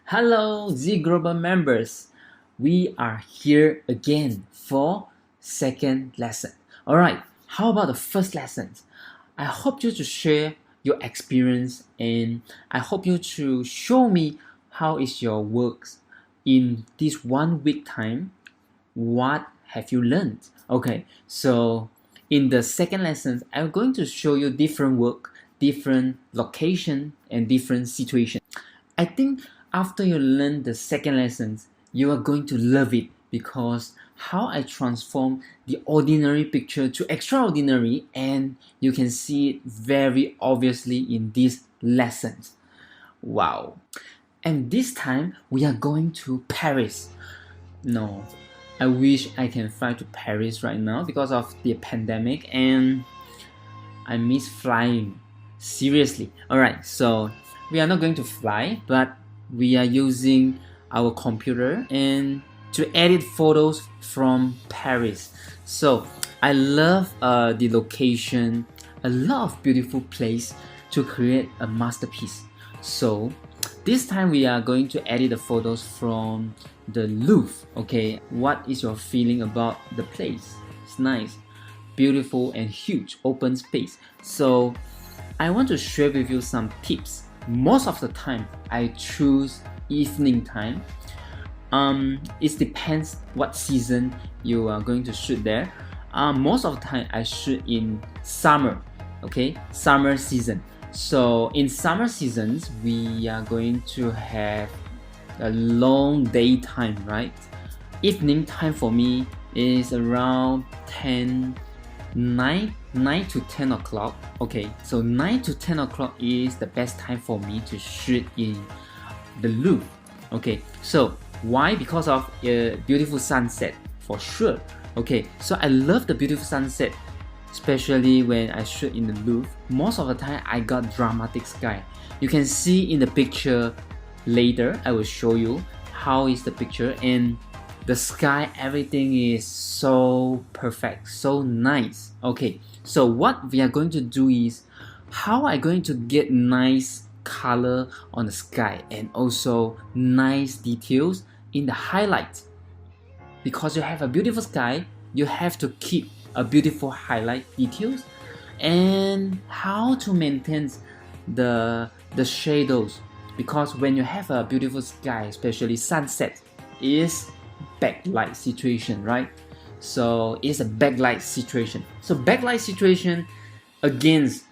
Hello, Z Global members. We are here again for second lesson. All right. How about the first lesson? I hope you to share your experience and I hope you to show me how is your works in this 1 week time. What have you learned? Okay. So in the second lesson, I'm going to show you different work, different location, and different situation. I think after you learn the second lessons, you are going to love it because how I transform the ordinary picture to extraordinary, and you can see it very obviously in these lessons. Wow. And this time we are going to Paris. No, I wish I can fly to Paris right now because of the pandemic and I miss flying. Seriously. Alright, so we are not going to fly, but we are using our computer and to edit photos from Paris. So I love the location, a lot of beautiful place to create a masterpiece. So this time we are going to edit the photos from the Louvre. Okay, what is your feeling about the place? It's nice, beautiful and huge open space. So I want to share with you some tips. Most of the time I choose evening time. It depends what season you are going to shoot there. Most of the time I shoot in summer. Okay, summer season. So in summer seasons we are going to have a long daytime, right? Evening time for me is around 9 to 10 o'clock. Okay, so 9 to 10 o'clock is the best time for me to shoot in the Louvre. Okay, so why? Because of a beautiful sunset for sure. Okay, so I love the beautiful sunset, especially when I shoot in the Louvre. Most of the time I got dramatic sky. You can see in the picture later. I will show you how is the picture, and the sky, everything is so perfect, so nice. Okay, so what we are going to do is how I'm going to get nice color on the sky and also nice details in the highlight. Because you have a beautiful sky, you have to keep a beautiful highlight details, and how to maintain the shadows. Because when you have a beautiful sky, especially sunset, is backlight situation, right? So it's a backlight situation. So backlight situation against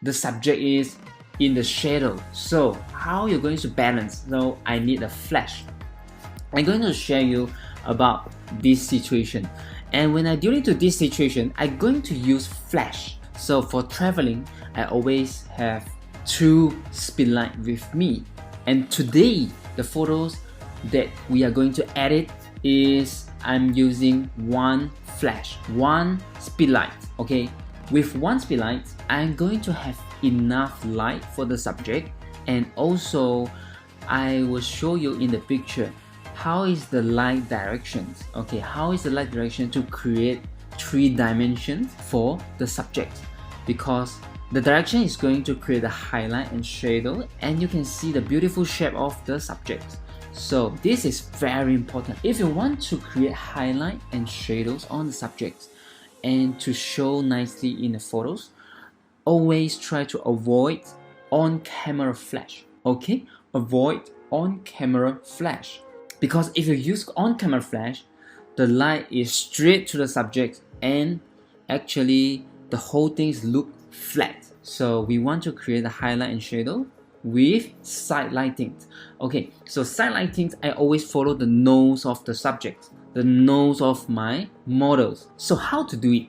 the subject is in the shadow. So how you're going to balance? So I need a flash. I'm going to share you about this situation. And when I deal into this situation, I'm going to use flash. So for traveling, I always have 2 speedlight with me. And today, the photos that we are going to edit is I'm using 1 flash, 1 speedlight. Okay, with 1 speedlight, I'm going to have enough light for the subject, and also I will show you in the picture how is the light directions. Okay, how is the light direction to create 3 dimensions for the subject, because the direction is going to create a highlight and shadow, and you can see the beautiful shape of the subject. So this is very important. If you want to create highlight and shadows on the subject and to show nicely in the photos, always try to avoid on-camera flash. Okay, avoid on-camera flash, because if you use on-camera flash, the light is straight to the subject and actually the whole things look flat. So we want to create a highlight and shadow with side lighting. Okay, so side lighting, I always follow the nose of the subject, the nose of my models. So how to do it?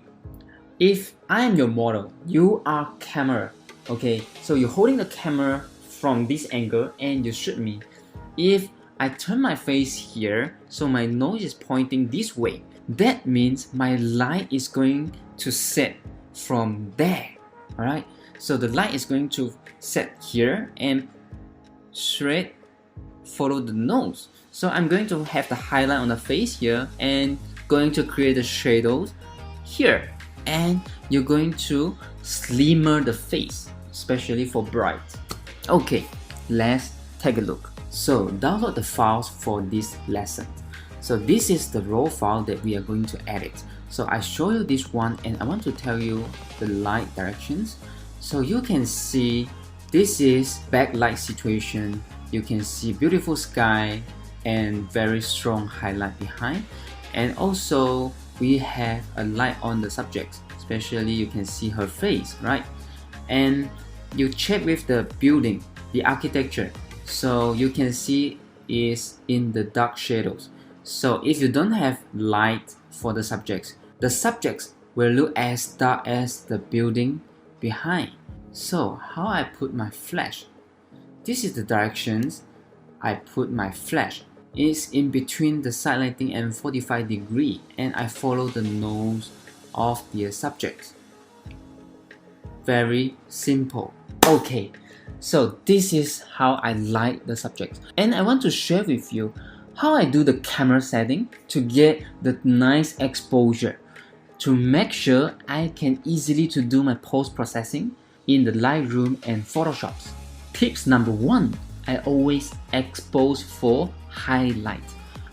If I am your model, you are camera. Okay, so you're holding the camera from this angle and you shoot me. If I turn my face here, so my nose is pointing this way, that means my light is going to set from there. Alright, so the light is going to set here and straight follow the nose. So I'm going to have the highlight on the face here and going to create the shadows here, and you're going to slimmer the face, especially for bright. Okay, let's take a look. So download the files for this lesson. So this is the raw file that we are going to edit. So I show you this one and I want to tell you the light directions. So you can see this is backlight situation. You can see beautiful sky and very strong highlight behind. And also we have a light on the subject, especially you can see her face, right? And you check with the building, the architecture. So you can see is in the dark shadows. So if you don't have light for the subjects will look as dark as the building behind. So how I put my flash? This is the directions I put my flash. It's in between the side lighting and 45 degree, and I follow the nose of the subject. Very simple. Okay, so this is how I light the subject, and I want to share with you how I do the camera setting to get the nice exposure, to make sure I can easily to do my post-processing in the Lightroom and Photoshop. Tips number 1, I always expose for highlight.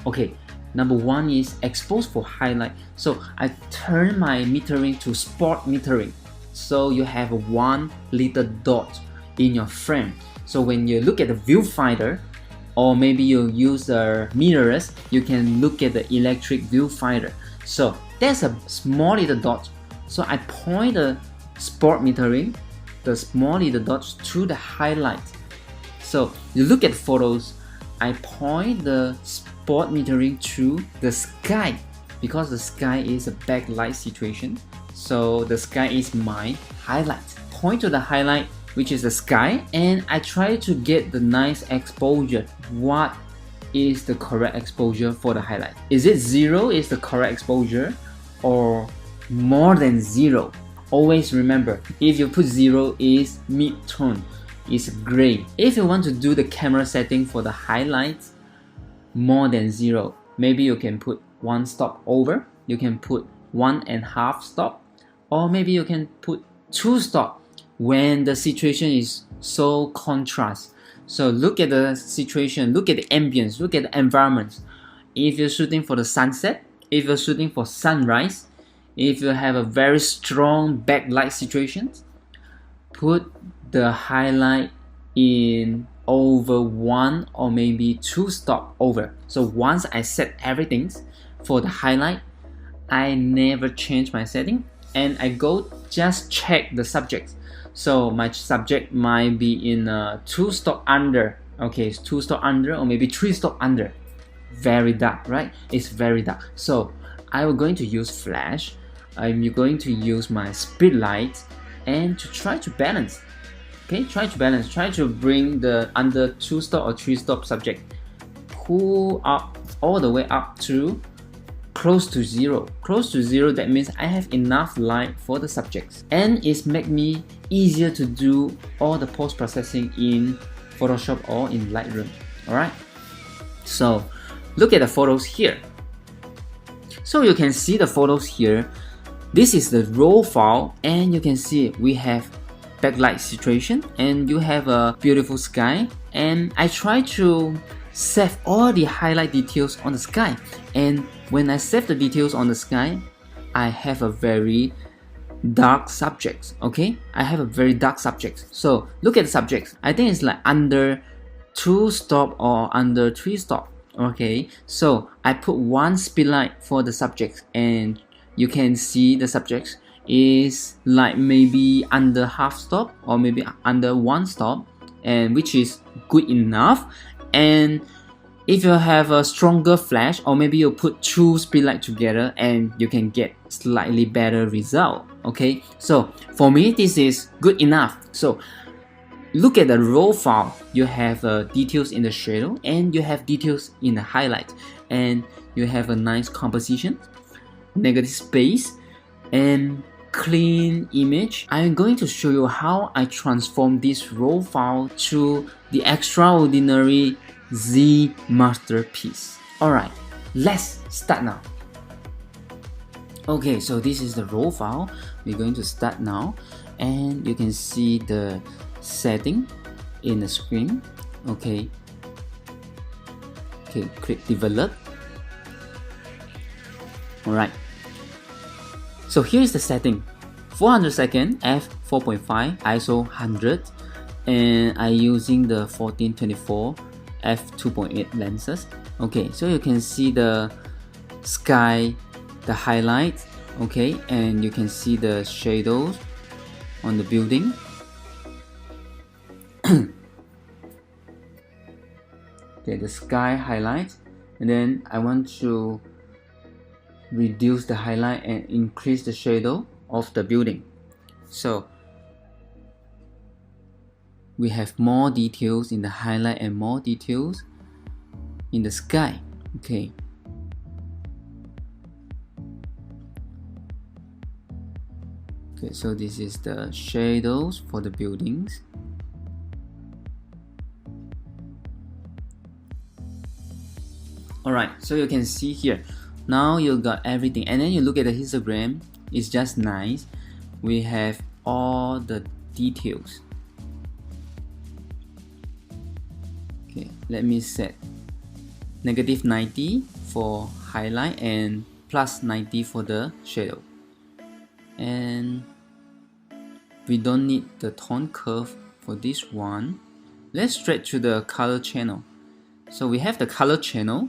Okay, number 1 is expose for highlight. So I turn my metering to spot metering. So you have one little dot in your frame. So when you look at the viewfinder, or maybe you use mirrors, you can look at the electric viewfinder. So there's a small little dot. So I point the spot metering, the small little dots to the highlight. So you look at photos, I point the spot metering to the sky because the sky is a backlight situation. So the sky is my highlight. Point to the highlight, which is the sky, and I try to get the nice exposure. What is the correct exposure for the highlight? Is it 0 is the correct exposure or more than 0? Always remember, if you put 0 is mid-tone, is gray. If you want to do the camera setting for the highlights more than 0, maybe you can put 1 stop over, you can put 1.5 stop, or maybe you can put 2 stop when the situation is so contrast. So look at the situation, look at the ambience, look at the environment. If you're shooting for the sunset, if you're shooting for sunrise, if you have a very strong backlight situation, put the highlight in over 1 or maybe 2 stop over. So once I set everything for the highlight, I never change my setting and I go just check the subject. So my subject might be in 2 stop under, okay, 2 stop under or maybe 3 stop under. Very dark, right? It's very dark. So I'm going to use flash. I'm going to use my speed light and to try to balance. Okay, try to balance, try to bring the under 2 stop or 3 stop subject, pull up all the way up to close to 0. Close to 0, that means I have enough light for the subjects, and it's make me easier to do all the post-processing in Photoshop or in Lightroom. Alright, so look at the photos here. So you can see the photos here. This is the raw file, and you can see we have backlight situation and you have a beautiful sky, and I try to save all the highlight details on the sky, and when I save the details on the sky, I have a very dark subject. Okay, I have a very dark subject. So look at the subject. I think it's like under 2 stop or under 3 stop. Okay, so I put 1 speed light for the subject, and you can see the subject is like maybe under half stop or maybe under 1 stop, and which is good enough. And if you have a stronger flash, or maybe you put 2 speed light together, and you can get slightly better result. Okay, so for me this is good enough. So look at the raw file. You have details in the shadow, and you have details in the highlight, and you have a nice composition, negative space, and clean image. I'm going to show you how I transform this raw file to the extraordinary Z masterpiece. Alright, let's start now. Okay, so this is the raw file. We're going to start now, and you can see the setting in the screen. Okay, Okay, click develop. Alright, so here is the setting: 400 f 4.5 ISO 100, and I using the 1424 f 2.8 lenses. Okay, so you can see the sky, the highlights, okay, and you can see the shadows on the building. Okay, the sky highlights, and then I want to reduce the highlight and increase the shadow of the building. So we have more details in the highlight and more details in the sky. Okay, so this is the shadows for the buildings. Alright, so you can see here, now you got everything, and then you look at the histogram, it's just nice. We have all the details. Okay, let me set -90 for highlight and +90 for the shadow. And we don't need the tone curve for this one. Let's straight to the color channel. So we have the color channel.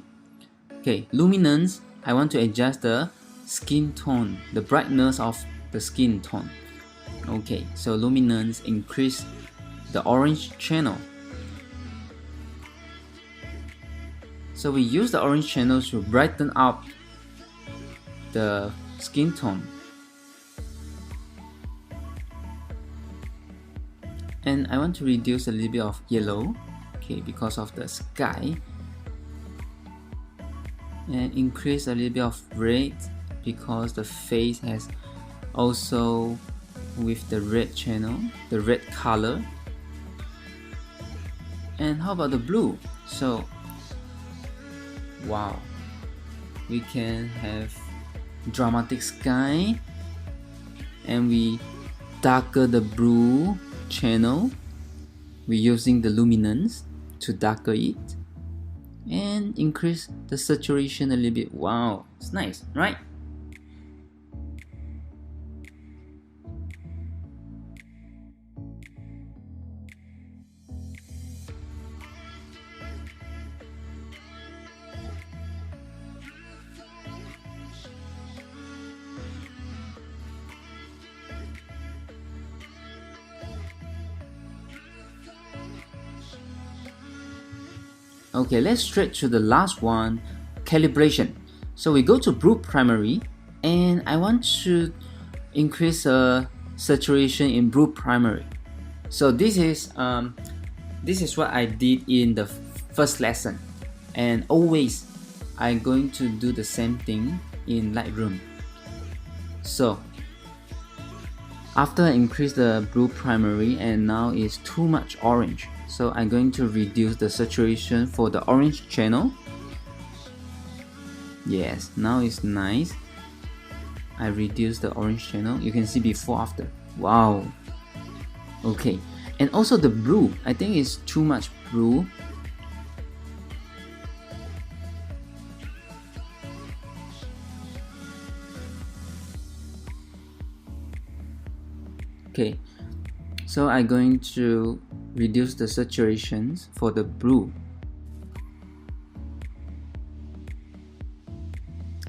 Okay, luminance, I want to adjust the skin tone, the brightness of the skin tone. Okay, so luminance, increase the orange channel. So we use the orange channel to brighten up the skin tone. And I want to reduce a little bit of yellow, okay, because of the sky. And increase a little bit of red because the face has also with the red channel, the red color. And how about the blue? So wow, we can have dramatic sky, and we darker the blue channel. We're using the luminance to darker it and increase the saturation a little bit. Wow, it's nice, right? Okay, let's straight to the last one, calibration. So we go to blue primary, and I want to increase saturation in blue primary. So this is what I did in the first lesson, and always I'm going to do the same thing in Lightroom. So after I increase the blue primary, and now it's too much orange, so I'm going to reduce the saturation for the orange channel. Yes, now it's nice. I reduce the orange channel. You can see before after. Wow. Okay, and also the blue, I think it's too much blue. Okay, so I'm going to reduce the saturations for the blue.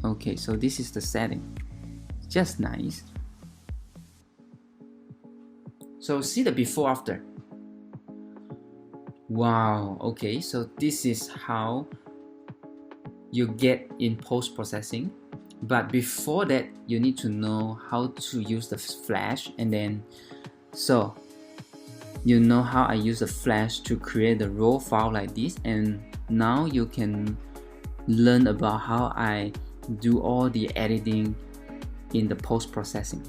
Okay, so this is the setting. Just nice. So see the before after. Wow, okay, so this is how you get in post-processing. But before that, you need to know how to use the flash, and then so you know how I use the flash to create the raw file like this, and now you can learn about how I do all the editing in the post-processing.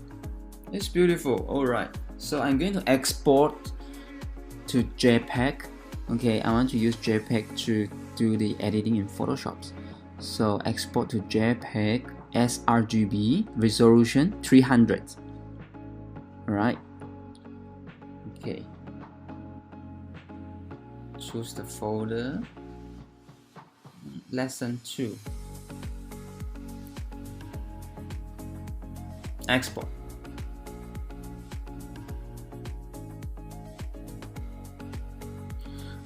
It's beautiful. Alright, so I'm going to export to JPEG. Okay, I want to use JPEG to do the editing in Photoshop. So export to JPEG sRGB, resolution 300. Alright. Okay. Choose the folder. lesson 2. Export.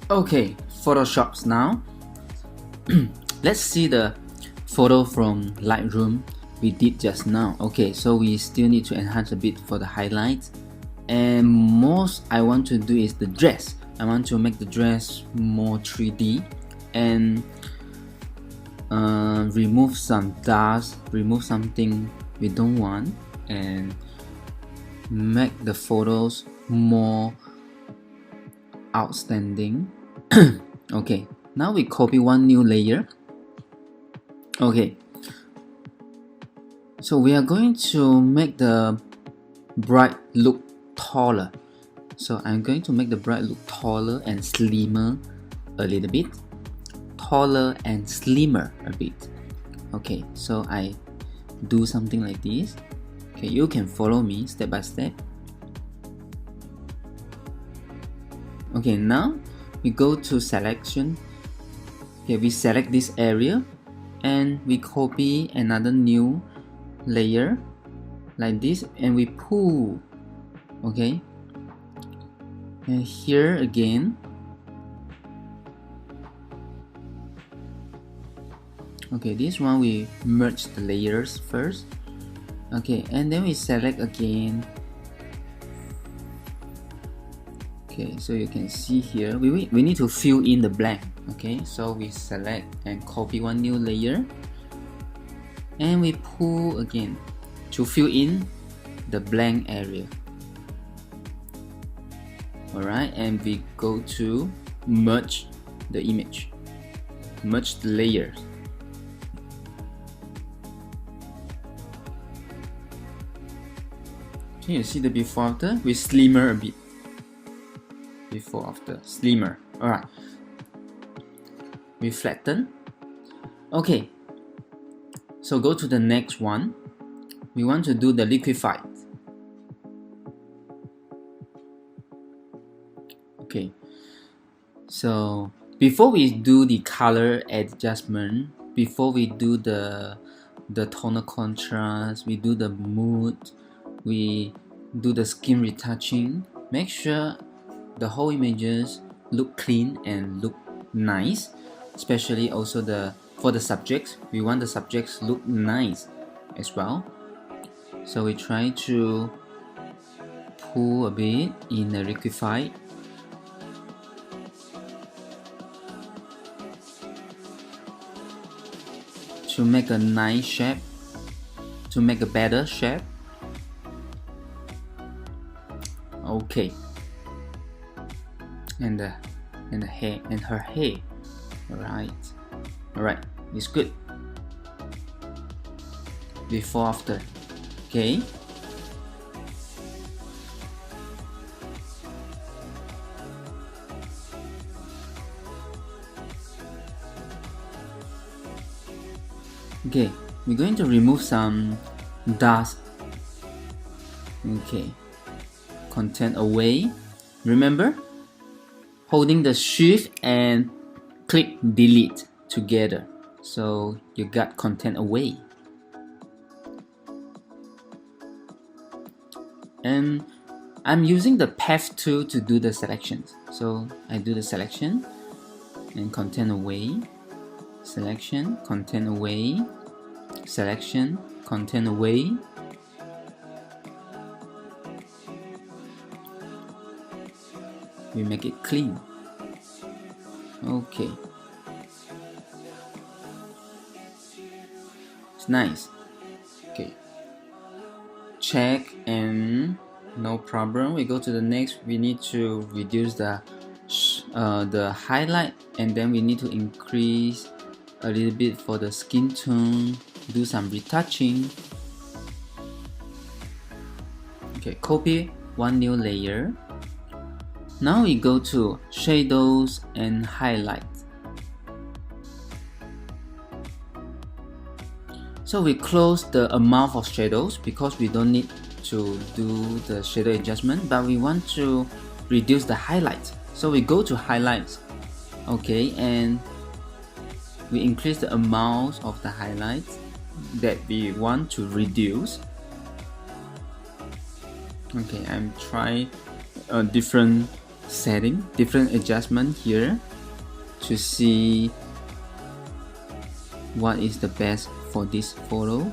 Okay, Photoshops now. Let's see the photo from Lightroom we did just now. Okay, so we still need to enhance a bit for the highlights, and most I want to do is the dress. I want to make the dress more 3D and remove some dust, remove something we don't want, and make the photos more outstanding. Okay, now we copy one new layer. Okay, so we are going to make the bright look taller. So I'm going to make the bright look taller and slimmer a little bit. Taller and slimmer a bit. Okay, so I do something like this. Okay, you can follow me step by step. Okay, now we go to selection. Okay, we select this area and we copy another new layer like this and we pull. Okay, and here again. Okay, this one we merge the layers first. Okay, and then we select again. Okay, so you can see here we need to fill in the blank. Okay, so we select and copy one new layer and we pull again to fill in the blank area. Alright, and we go to merge the image, merge the layers. Can you see the before after? We slimmer a bit. Before after, slimmer. Alright. We flatten. Okay. So go to the next one. We want to do the liquify. Okay. So before we do the color adjustment, before we do the tonal contrast, we do the mood, we do the skin retouching, make sure the whole images look clean and look nice, especially also for the subjects. We want the subjects look nice as well. So we try to pull a bit in the liquify. To make a nice shape, to make a better shape. Okay, and the hair and her hair. All right, it's good. Before after. Okay. Okay, we're going to remove some dust. Okay, content away. Remember, holding the shift and click delete together, so you got content away. And I'm using the path tool to do the selections. So I do the selection and content away, selection, content away, selection, content away. We make it clean. Okay, it's nice. Okay, check and no problem. We go to the next. We need to reduce the highlight, and then we need to increase a little bit for the skin tone, do some retouching. Okay, copy one new layer. Now we go to shadows and highlights. So we close the amount of shadows because we don't need to do the shadow adjustment, but we want to reduce the highlights. So we go to highlights. Okay, and we increase the amount of the highlights that we want to reduce. Okay, I'm trying a different setting, different adjustment here to see what is the best for these photos.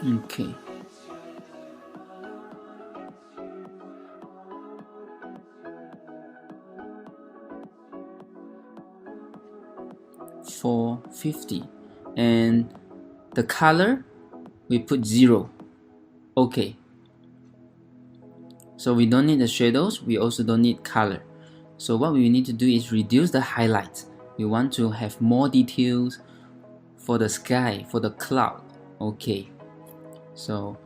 Okay. For 50, and the color we put 0. Okay. So we don't need the shadows, we also don't need color. So what we need to do is reduce the highlights. We want to have more details for the sky, for the cloud. Okay. So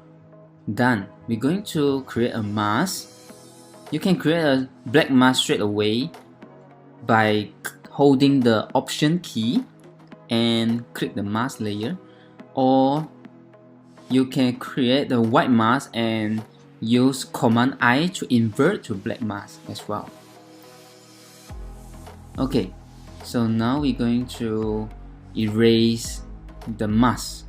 done. We're going to create a mask. You can create a black mask straight away by holding the option key and click the mask layer, or you can create the white mask and use Command I to invert to black mask as well. Okay, so now we're going to erase the mask.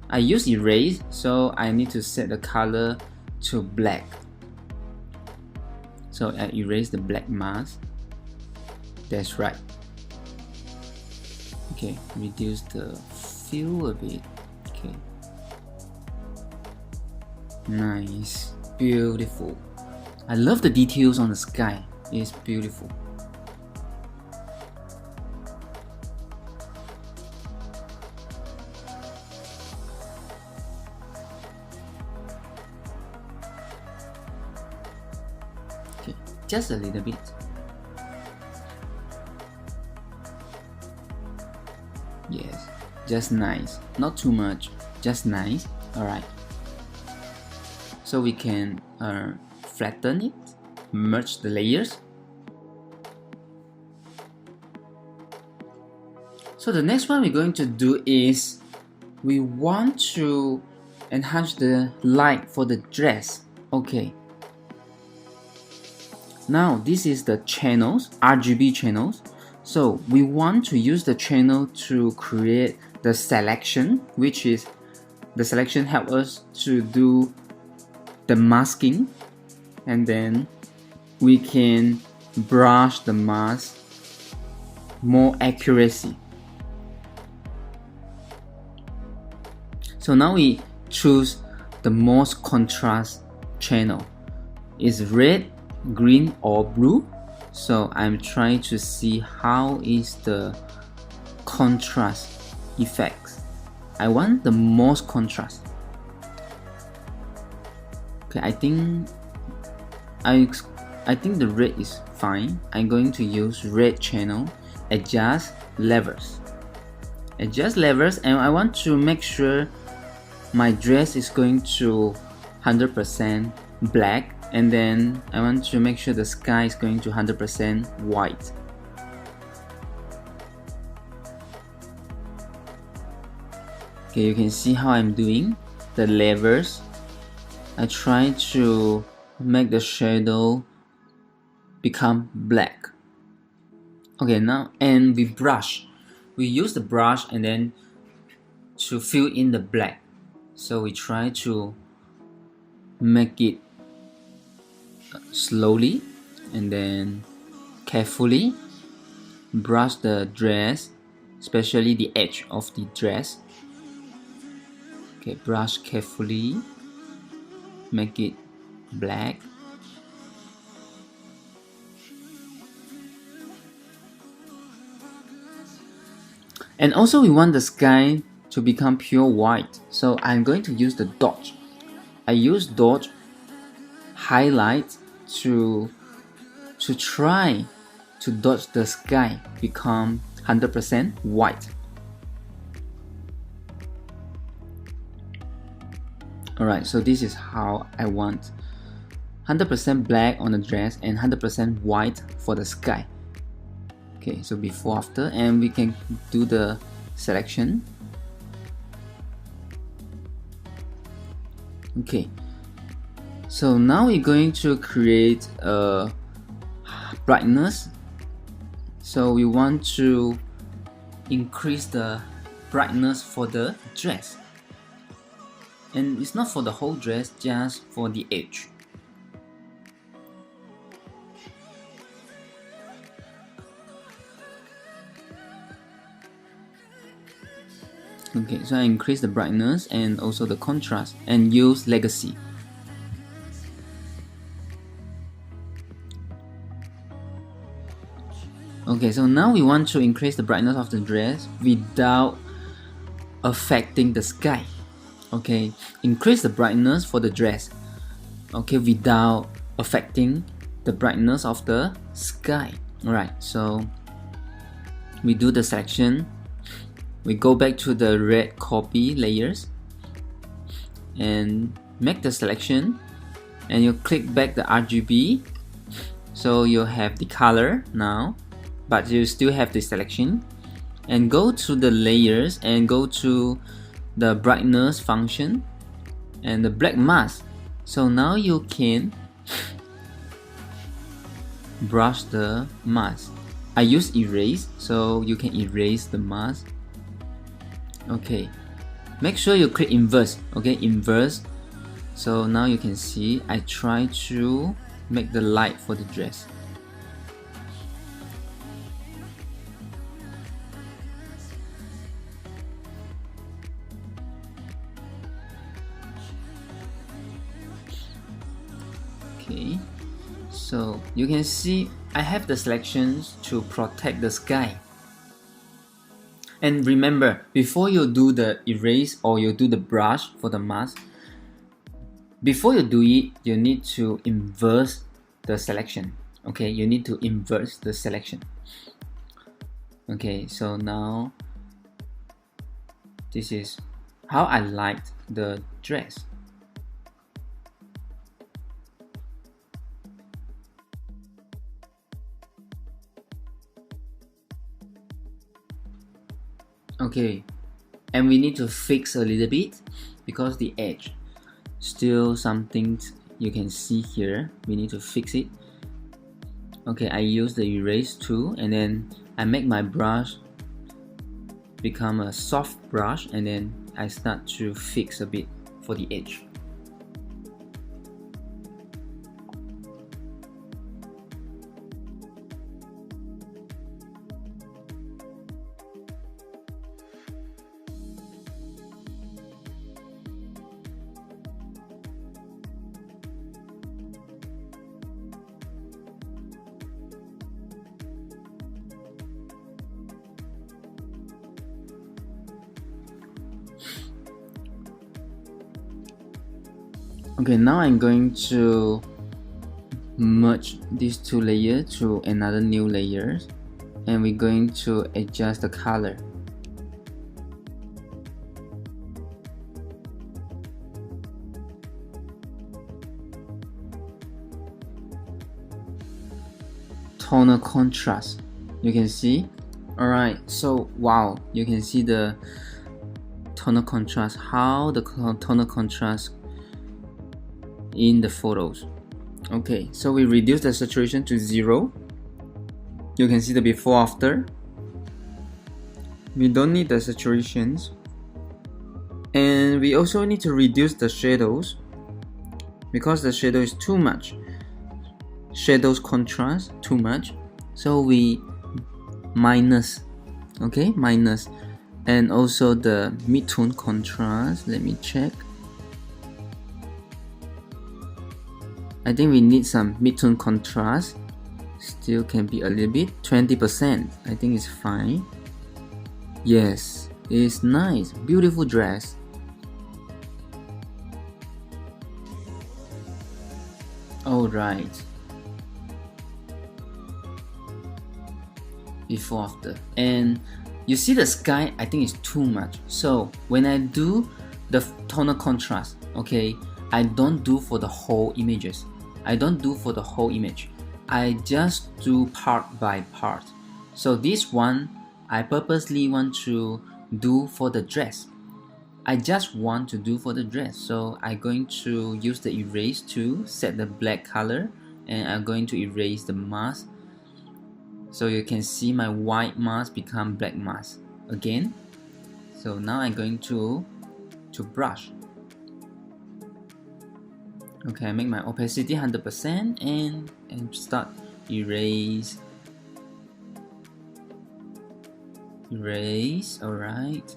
I use erase, so I need to set the color to black. So I erase the black mask. That's right. Okay, reduce the feel a bit. Okay. Nice, beautiful. I love the details on the sky. It's beautiful. Okay, just a little bit. Yes, just nice. Not too much, just nice. Alright. So we can flatten it, merge the layers. So the next one we're going to do is we want to enhance the light for the dress. Okay. Now this is the channels, RGB channels. So we want to use the channel to create the selection, which is the selection help us to do the masking, and then we can brush the mask more accuracy. So now we choose the most contrast channel. Is red, green or blue? So I'm trying to see how is the contrast effects. I want the most contrast. Okay, I think the red is fine. I'm going to use red channel, adjust levels. Adjust levels, and I want to make sure my dress is going to 100% black, and then I want to make sure the sky is going to 100% white. Okay, you can see how I'm doing the levels. I try to make the shadow become black. Okay, now, and we brush. We use the brush and then to fill in the black. So we try to make it slowly and then carefully brush the dress, especially the edge of the dress. Okay, brush carefully, make it black. And also we want the sky to become pure white, so I'm going to use the dot. I use dot highlight to try to dodge the sky become 100% white. Alright, so this is how I want 100% black on the dress and 100% white for the sky. Okay, so before, after, and we can do the selection. Okay, so now we're going to create a brightness. So we want to increase the brightness for the dress, and it's not for the whole dress, just for the edge. Okay, so I increase the brightness and also the contrast and use legacy. Okay, so now we want to increase the brightness of the dress without affecting the sky. Okay, increase the brightness for the dress, okay, without affecting the brightness of the sky. Alright, so we do the selection. We go back to the red copy layers and make the selection, and you click back the RGB, so you have the color now, but you still have the selection, and go to the layers and go to the brightness function and the black mask. So now you can brush the mask. I use erase, so you can erase the mask. Okay, make sure you click inverse. Okay, inverse. So now you can see I try to make the light for the dress. Okay, so you can see I have the selections to protect the sky. And remember, before you do the erase or you do the brush for the mask, before you do it, you need to inverse the selection. Okay, you need to inverse the selection. Okay, so now this is how I liked the dress. Okay, and we need to fix a little bit because the edge still something you can see here. We need to fix it. Okay, I use the erase tool and then I make my brush become a soft brush, and then I start to fix a bit for the edge. Okay, now I'm going to merge these two layers to another new layer, and we're going to adjust the color. Tonal contrast, you can see. Alright, so wow, you can see the tonal contrast, how the tonal contrast in the photos. Okay, so we reduce the saturation to 0. You can see the before after. We don't need the saturations, and we also need to reduce the shadows because the shadow is too much. Shadows contrast too much, so we minus. Okay, minus. And also the mid-tone contrast, let me check. I think we need some mid-tone contrast. Still can be a little bit, 20%. I think it's fine. Yes, it's nice, beautiful dress. Alright. Before after, and you see the sky, I think it's too much. So when I do the tonal contrast, okay, I don't do for the whole images. I don't do for the whole image. I just do part by part. So this one I purposely want to do for the dress. I just want to do for the dress, so I'm going to use the erase tool, set the black color, and I'm going to erase the mask, so you can see my white mask become black mask again. So now I'm going to brush. Okay, I make my opacity 100% and start erase. Alright.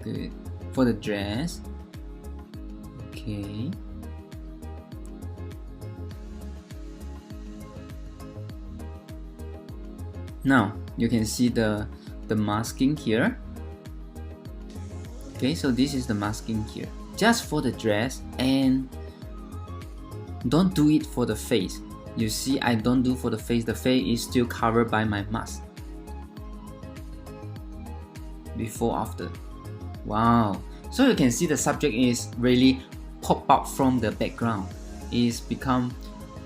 Good. For the dress. Okay. Now you can see the masking here. Okay, so this is the masking here, just for the dress, and don't do it for the face. You see, I don't do for the face. The face is still covered by my mask. Before, after. Wow. So you can see the subject is really pop out from the background. It's become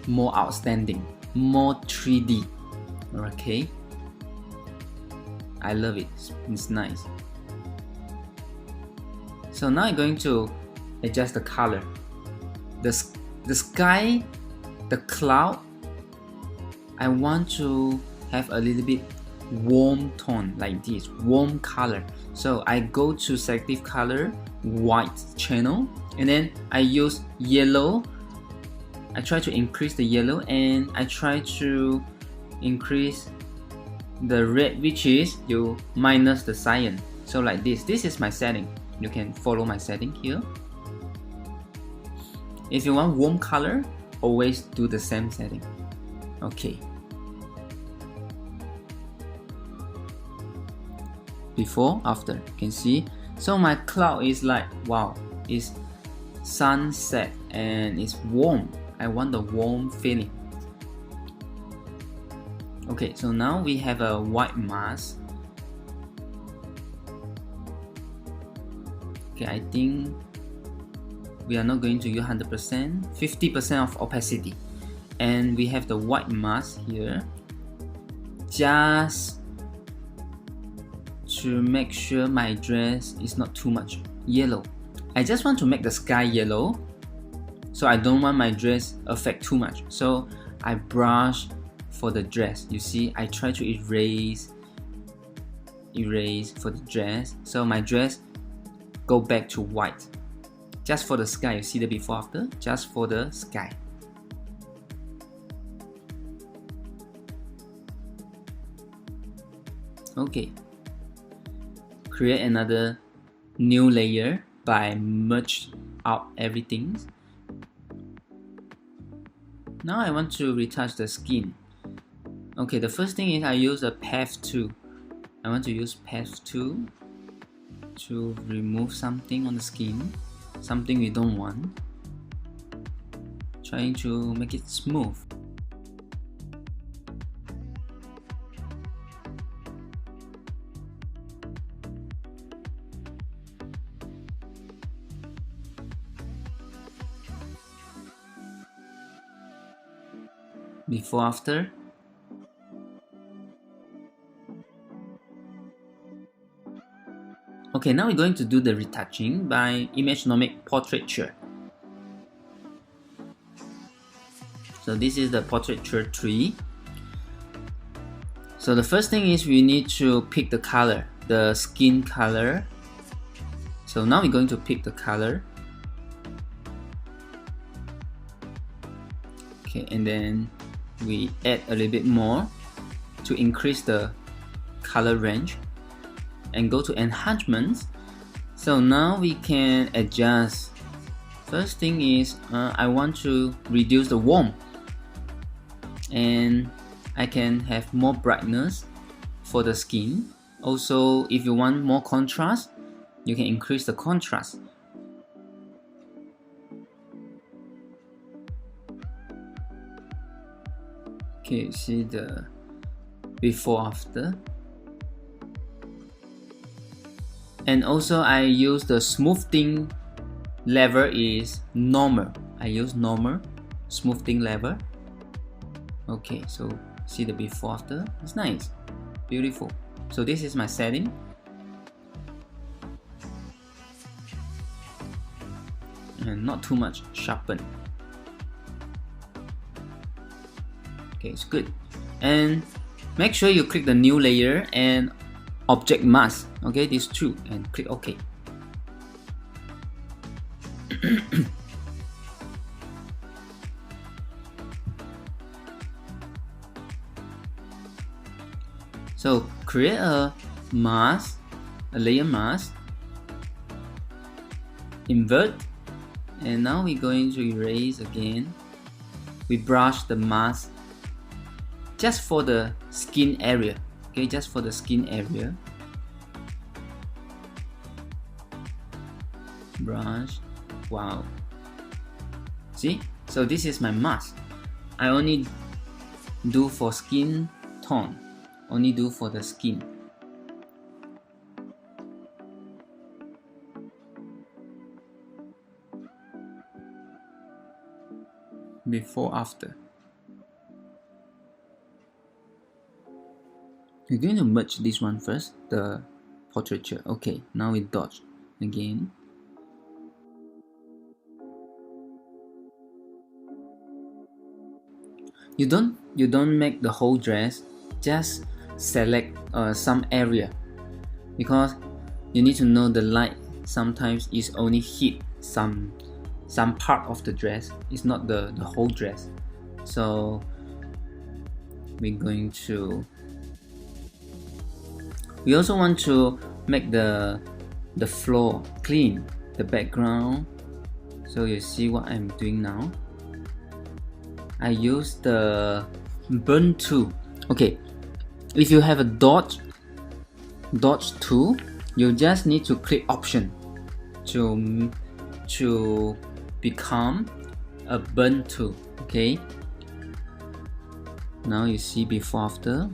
more outstanding, more 3D. Okay. I love it. It's nice. So now I'm going to adjust the color. The sky, the cloud, I want to have a little bit warm tone like this, warm color. So I go to selective color, white channel, and then I use yellow. I try to increase the yellow, and I try to increase the red, which is you minus the cyan. So like this is my setting. You can follow my setting here. If you want warm color, always do the same setting. Okay. Before, after, you can see. So my cloud is like, wow, it's sunset and it's warm. I want the warm feeling. Okay, so now we have a white mask. Okay, I think we are not going to use 100%, 50% of opacity. And we have the white mask here, just to make sure my dress is not too much yellow. I just want to make the sky yellow, so I don't want my dress affect too much. So I brush for the dress. You see, I try to erase for the dress, so my dress go back to white. Just for the sky, you see the before after, just for the sky. Okay, create another new layer by merge out everything. Now I want to retouch the skin. Okay, the first thing is I use a path tool. I want to use path tool to remove something on the skin, something we don't want. Trying to make it smooth. Before, after. Okay, now we're going to do the retouching by imagenomic portraiture. So this is the portraiture tree. So the first thing is we need to pick the color, the skin color. So now we're going to pick the color. Okay, and then we add a little bit more to increase the color range, and go to enhancements. So now we can adjust. First thing is I want to reduce the warmth, and I can have more brightness for the skin. Also, if you want more contrast, you can increase the contrast. Okay, see the before after. And also I use the smoothing lever is normal. I use normal smoothing lever. Okay, so See the before after? It's nice, beautiful. So this is my setting. And not too much sharpen. Okay, it's good. And make sure you click the new layer and object mask. Okay, these two, and click OK. So create a mask, a layer mask, invert, and now we're going to erase again. We brush the mask just for the skin area. Okay, just for the skin area. Brush. Wow. See? So this is my mask. I only do for skin tone. Only do for the skin. Before, after. We're going to merge this one first, the portraiture. Okay, now we dodge again. You don't make the whole dress, just select some area, because you need to know the light sometimes is only hit some part of the dress. It's not the whole dress. So we're going to, we also want to make the floor clean, the background. So you see what I'm doing now. I use the burn tool. Okay, if you have a dodge tool, you just need to click option to become a burn tool. Okay, now you see before after.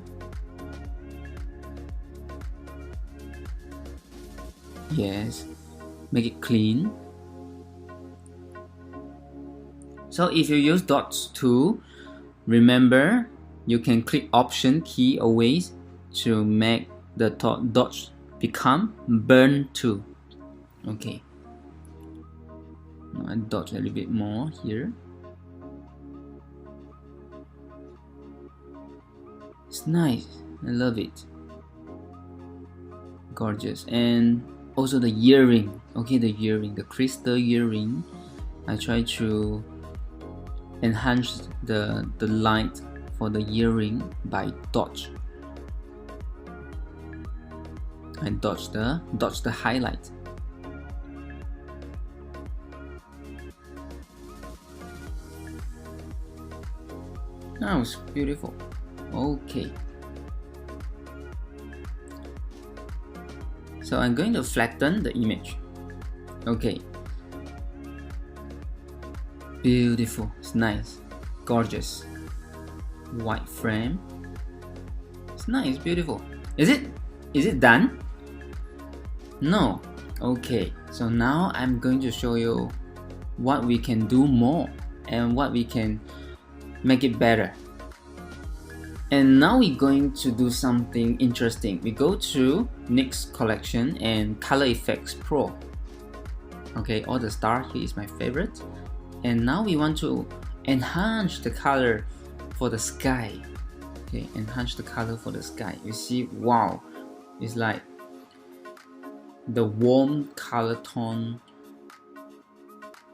Yes, make it clean. So if you use dots tool, remember you can click option key always to make the dots become burn tool. Okay, now I dodge a little bit more here. It's nice, I love it, gorgeous. And also the earring. Okay, the earring, the crystal earring, I try to enhance the light for the earring by dodge. I dodge the highlight. Now it's beautiful. Okay, so I'm going to flatten the image. Okay, beautiful. It's nice, gorgeous. White frame. It's nice, beautiful. Is it done? No. Okay, so now I'm going to show you what we can do more and what we can make it better. And now we're going to do something interesting. We go to next collection and color effects pro. Okay, all the star here is my favorite. And now we want to enhance the color for the sky. Okay, enhance the color for the sky. You see, wow, it's like the warm color tone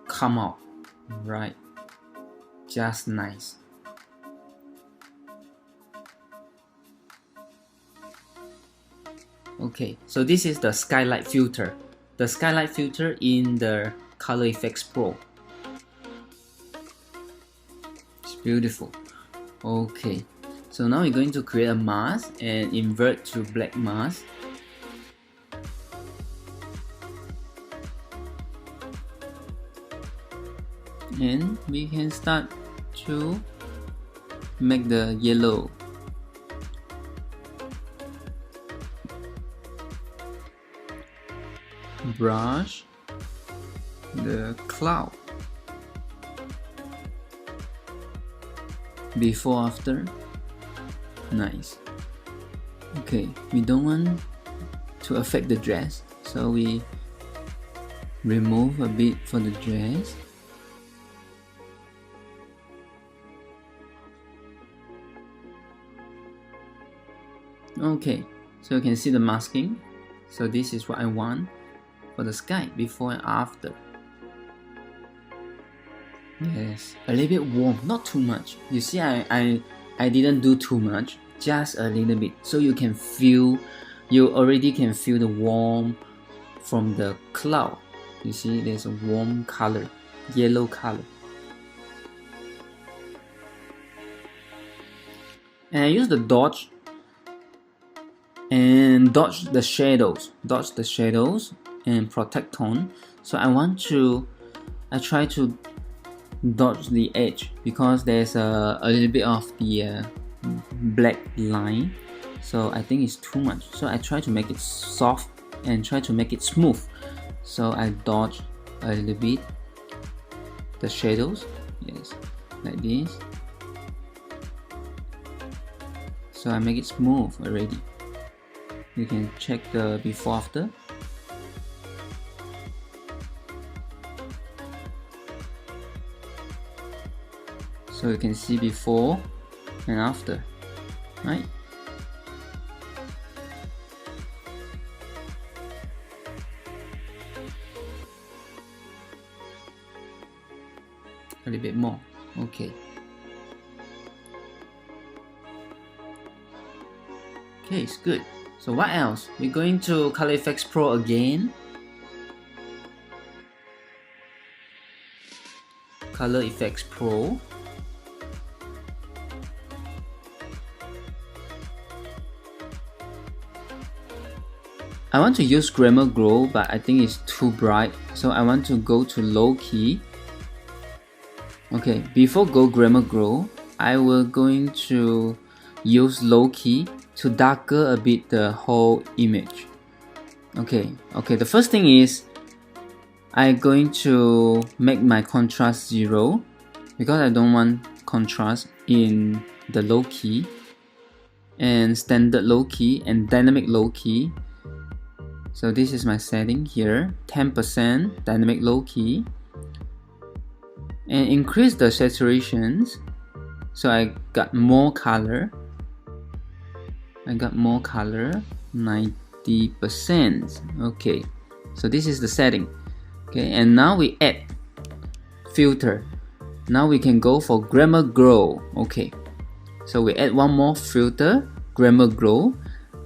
come out, right? Just nice. Okay, so this is the skylight filter. The skylight filter in the Color Effects Pro. It's beautiful. Okay, so now we're going to create a mask and invert to black mask. And we can start to make the yellow. Brush the cloud. Before, after. Nice. Okay, we don't want to affect the dress, so we remove a bit for the dress. Okay, so you can see the masking. So this is what I want for the sky before and after. Yes, a little bit warm, not too much. You see, I didn't do too much, just a little bit, so you can feel, you already can feel the warm from the cloud. You see, there's a warm color, yellow color. And I use the dodge and dodge the shadows and protect tone. So I try to dodge the edge because there's a little bit of the black line, so I think it's too much, so I try to make it soft and try to make it smooth. So I dodge a little bit the shadows, yes, like this. So I make it smooth already. You can check the before after. So you can see before and after, right? A little bit more, okay. Okay, it's good. So what else? We're going to Color Effects Pro again. Color Effects Pro. I want to use Grammar Glow, but I think it's too bright, so I want to go to low key. Okay, before go Grammar Glow, I will going to use low key to darken a bit the whole image. Okay, the first thing is I'm going to make my contrast 0 because I don't want contrast in the low key, and standard low key and dynamic low key. So this is my setting here, 10% dynamic low key, and increase the saturations. So I got more color. 90%. Okay, so this is the setting. Okay, and now we add filter. Now we can go for Grammar Glow. Okay, so we add one more filter, Grammar Glow.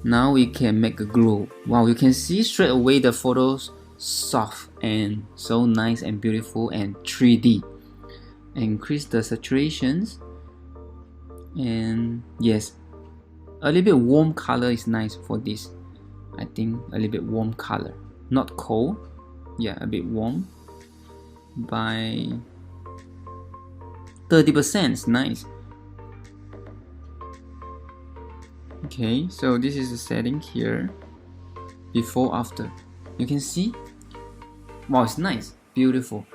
Now we can make a glow. Wow, you can see straight away the photos soft and so nice and beautiful and 3D. Increase the saturations, and yes, a little bit warm color is nice for this. I think a little bit warm color, not cold. Yeah, a bit warm by 30% is nice. Okay, so this is the setting here, before after. You can see, wow, it's nice, beautiful.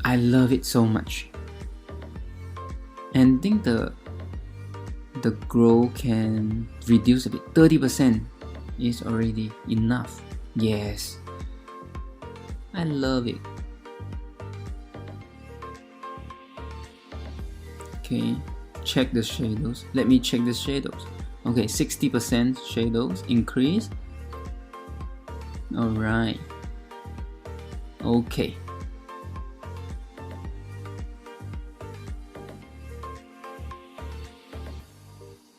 I love it so much, and I think the glow can reduce a bit. 30% is already enough. Yes, I love it. Okay, check the shadows. Let me check the shadows. Okay, 60% shadows increase. Alright. Okay.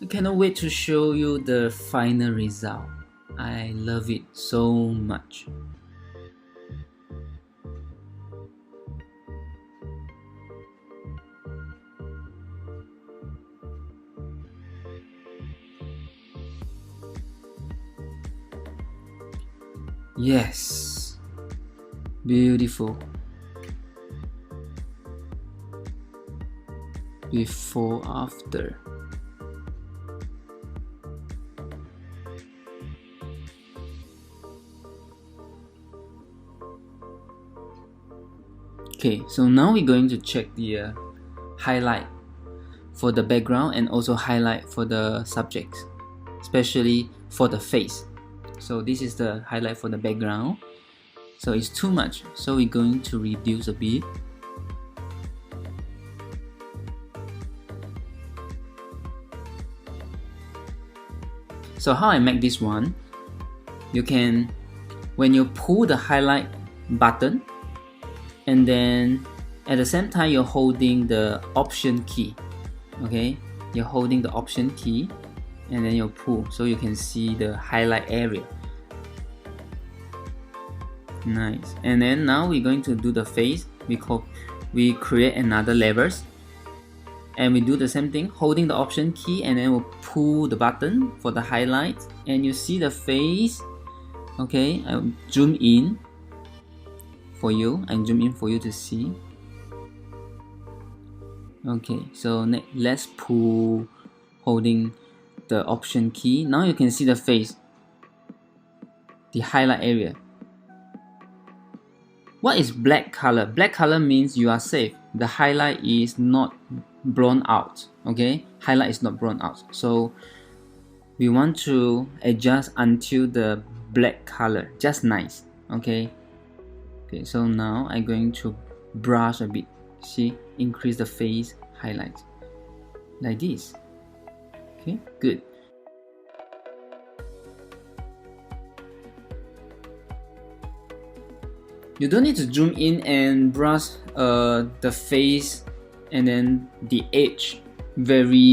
I cannot wait to show you the final result. I love it so much. Yes, beautiful. Before, after. Okay, so now we're going to check the highlight. for the background and also highlight for the subjects, especially for the face. So this is the highlight for the background. So it's too much, so we're going to reduce a bit. So how I make this one, you can, when you pull the highlight button, and then at the same time you're holding the option key, okay, you're holding the option key and then you pull, so you can see the highlight area. Nice. And then now we're going to do the face. We create another levers, and we do the same thing, holding the option key, and then we'll pull the button for the highlight, and you see the face. Okay, I'll zoom in for you and zoom in for you to see. Okay, so let's pull holding the option key. Now you can see the face, the highlight area. What is black color? Black color means you are safe. The highlight is not blown out. Okay, highlight is not blown out. So we want to adjust until the black color, just nice. Okay. Okay, so now I'm going to brush a bit. See, increase the face highlight like this. Okay, good. You don't need to zoom in and brush the face and then the edge very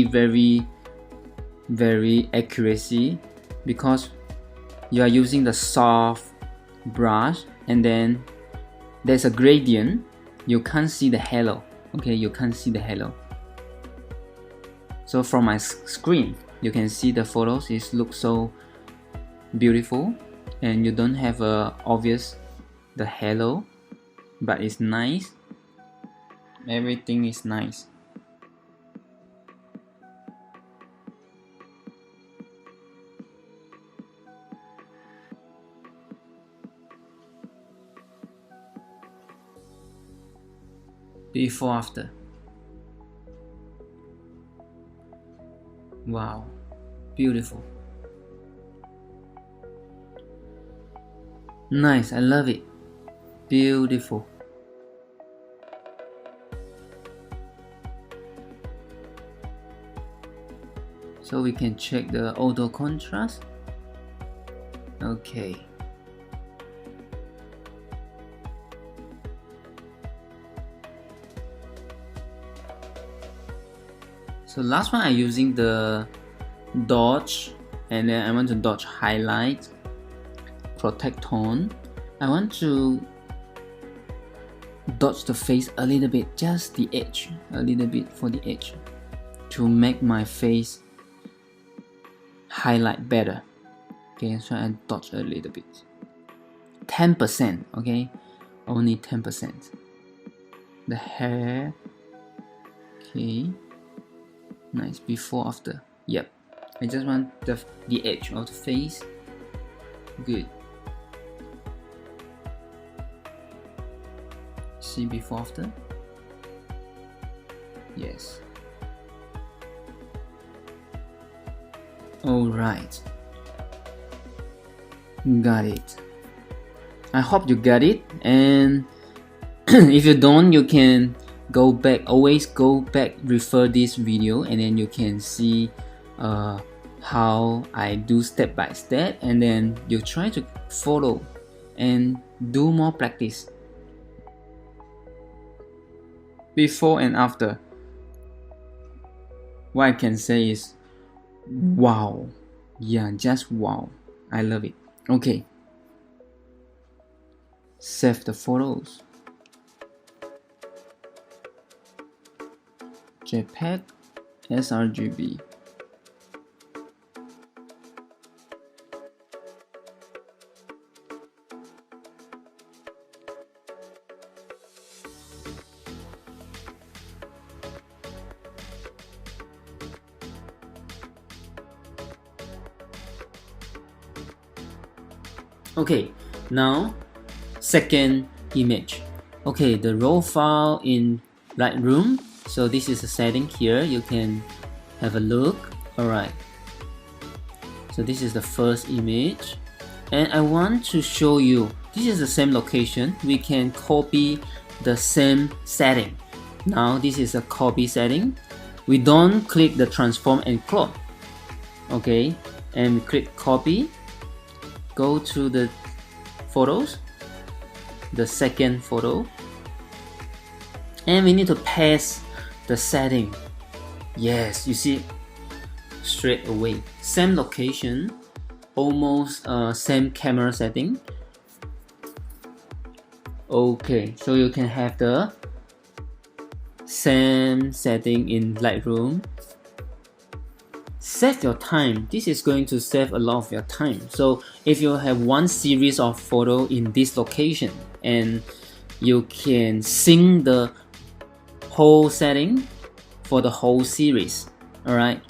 accuracy, because you are using the soft brush and then there's a gradient. You can't see the halo. Okay, you can't see the halo. So from my screen you can see the photos look so beautiful, and you don't have a obvious the halo, but it's nice. Everything is nice. Before after. Wow, beautiful. Nice, I love it. Beautiful. So we can check the auto contrast. Okay. So last one I'm using the dodge, and then I want to dodge highlight, protect tone. I want to dodge the face a little bit, just the edge, a little bit for the edge, to make my face highlight better. Okay, so I dodge a little bit, 10%. Okay, only 10%. The hair. Okay, nice. Before after. Yep, I just want the edge of the face. Good. See before after. Yes. All right, got it. I hope you got it, and if you don't, you can go back, always go back, refer this video, and then you can see how I do step by step, and then you try to follow and do more practice. Before and after, what I can say is wow. Yeah, just wow. I love it. Okay, save the photos. JPEG, sRGB. Okay, now second image. Okay, the raw file in Lightroom. So this is a setting here, you can have a look. Alright, so this is the first image, and I want to show you this is the same location. We can copy the same setting. Now this is a copy setting. We don't click the transform and crop. Okay, and click copy, go to the photos, the second photo, and we need to paste the setting. Yes, you see straight away, same location, almost same camera setting. Okay, so you can have the same setting in Lightroom. Save your time. This is going to save a lot of your time. So if you have one series of photo in this location, and you can sync the whole setting for the whole series. Alright,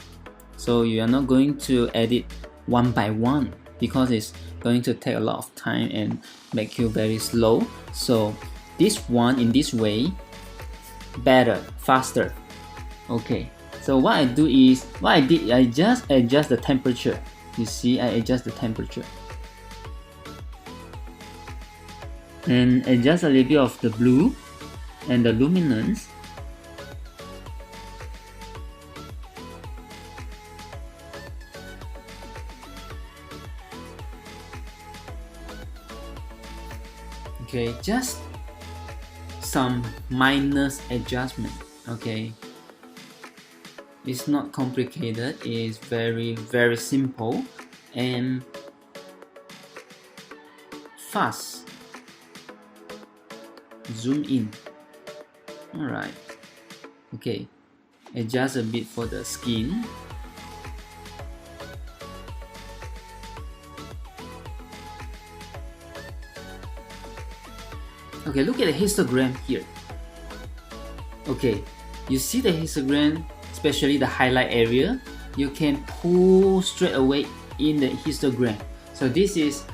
so you are not going to edit one by one because it's going to take a lot of time and make you very slow. So this one, in this way, better, faster. Okay, so what I do is, what I did, I just adjust the temperature. You see, I adjust the temperature and adjust a little bit of the blue and the luminance. Okay, just some minor adjustment. Okay, it's not complicated, it's very simple and fast. Zoom in. Alright, okay, adjust a bit for the skin. Okay, look at the histogram here. Okay, you see the histogram, especially the highlight area, you can pull straight away in the histogram. So this is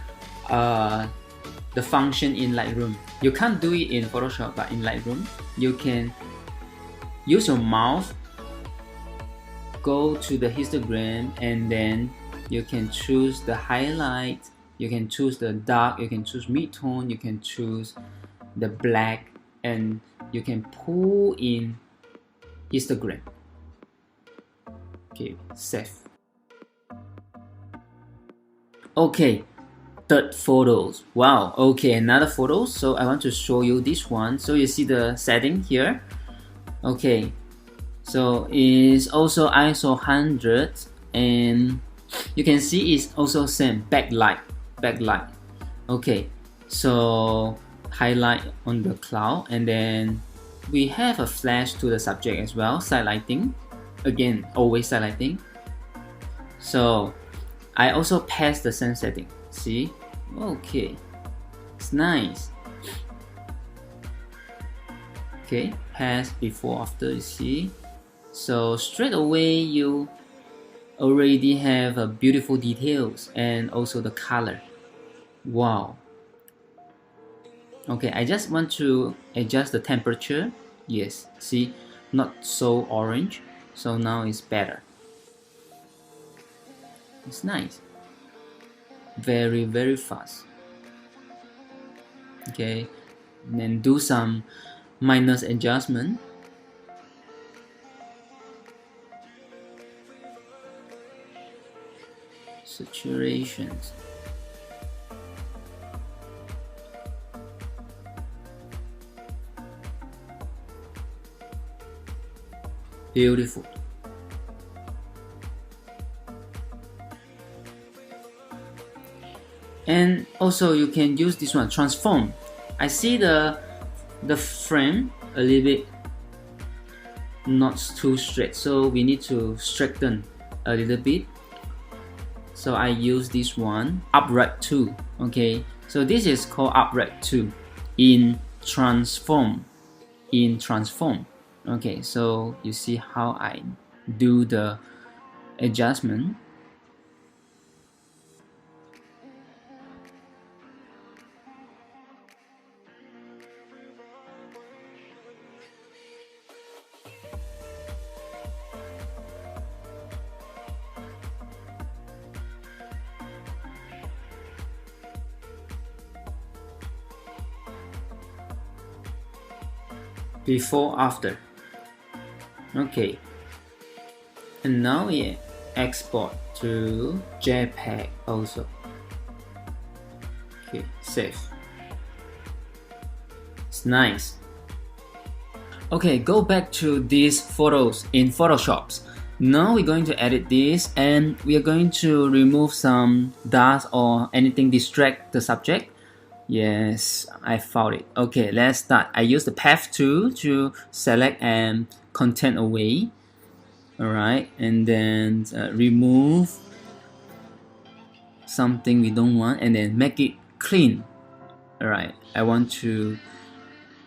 the function in Lightroom. You can't do it in Photoshop, but in Lightroom, you can use your mouse, go to the histogram, and then you can choose the highlight, you can choose the dark, you can choose mid-tone, you can choose the black, and you can pull in histogram. Okay, save. Okay, third photos. Wow, okay, another photo. So I want to show you this one. So you see the setting here. Okay, so it's also ISO 100, and you can see it's also same backlight. Okay, so highlight on the cloud, and then we have a flash to the subject as well, side lighting. Again, always side lighting. So I also paste the same setting. See? Okay, it's nice. Okay, pass before after, you see. So straight away you already have a beautiful details and also the color. Wow. Okay, I just want to adjust the temperature. Yes, see, not so orange. So now it's better. It's nice. Very fast. Okay, then do some minor adjustment. Saturations. Beautiful. And also you can use this one, transform. I see the frame a little bit not too straight, so we need to straighten a little bit. So I use this one, upright 2. Okay, so this is called upright 2 in transform. Okay, so you see how I do the adjustment. before after. Okay, and now we export to JPEG also. Okay, save. It's nice. Okay, go back to these photos in Photoshop. Now we're going to edit this, and we are going to remove some dust or anything distract the subject. Yes, I found it. Okay, let's start. I use the path tool to select and content away. Alright, and then remove something we don't want, and then make it clean. Alright, I want to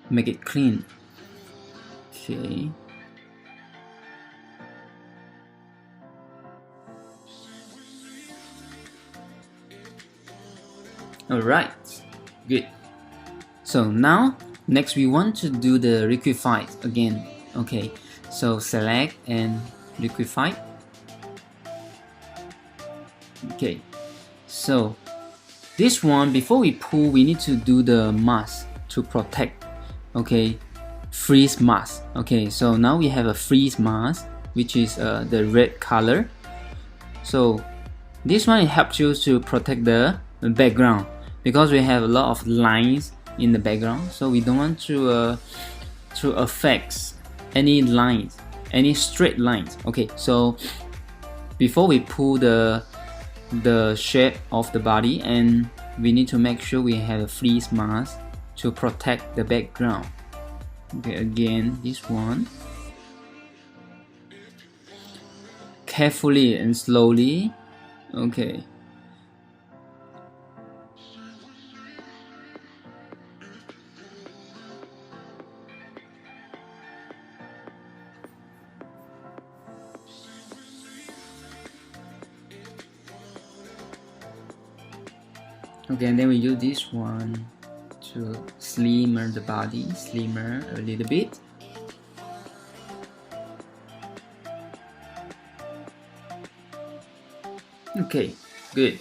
make it clean. Okay. Alright, good. So now, next we want to do the liquify again. Okay, so select and liquify. Okay, so this one, before we pull, we need to do the mask to protect. Okay, freeze mask. Okay, so now we have a freeze mask, which is the red color. So this one helps you to protect the background, because we have a lot of lines in the background, so we don't want to affect any lines, any straight lines. Okay, so before we pull the shape of the body, and we need to make sure we have a freeze mask to protect the background. Okay, again, this one, carefully and slowly. Okay, okay, and then we use this one to slimmer the body, slimmer a little bit. Okay, good.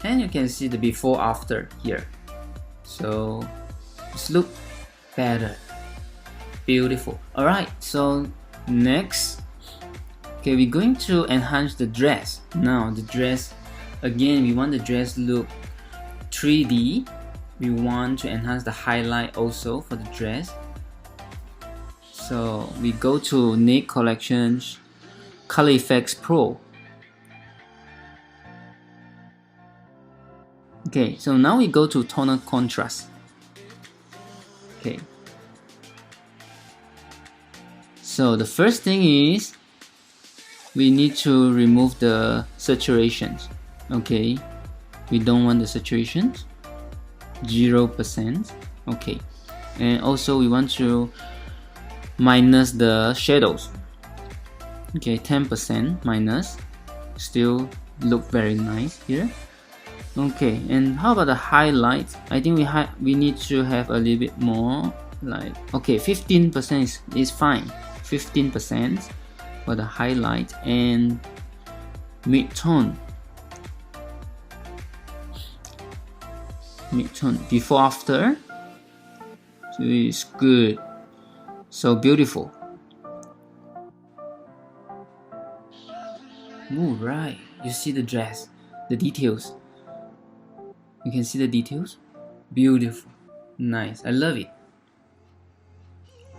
And you can see the before after here. So it's look better, beautiful. Alright, so next, okay, we're going to enhance the dress. Now the dress, again, we want the dress look 3D. We want to enhance the highlight also for the dress. So we go to Nick Collections, Color Effects Pro. Okay, so now we go to tonal contrast. Okay, so the first thing is we need to remove the saturations. Okay, we don't want the saturations, 0%. Okay, and also we want to minus the shadows. Okay, 10% minus, still look very nice here. Okay, and how about the highlights? I think we need to have a little bit more, like, okay, 15% is fine. 15% for the highlight, and mid-tone before after, so it's good, so beautiful. All right, you see the dress, the details. You can see the details, beautiful, nice, I love it.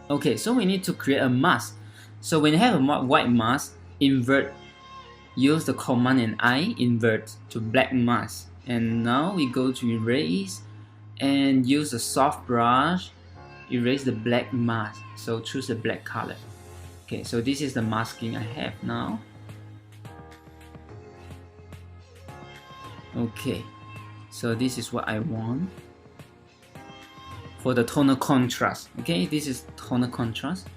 Okay, so we need to create a mask. So when you have a white mask, invert, use the Command and I, invert to black mask. And now we go to erase and use a soft brush, erase the black mask. So choose the black color. Okay, so this is the masking I have now. Okay, so this is what I want for the tonal contrast. Okay, this is tonal contrast,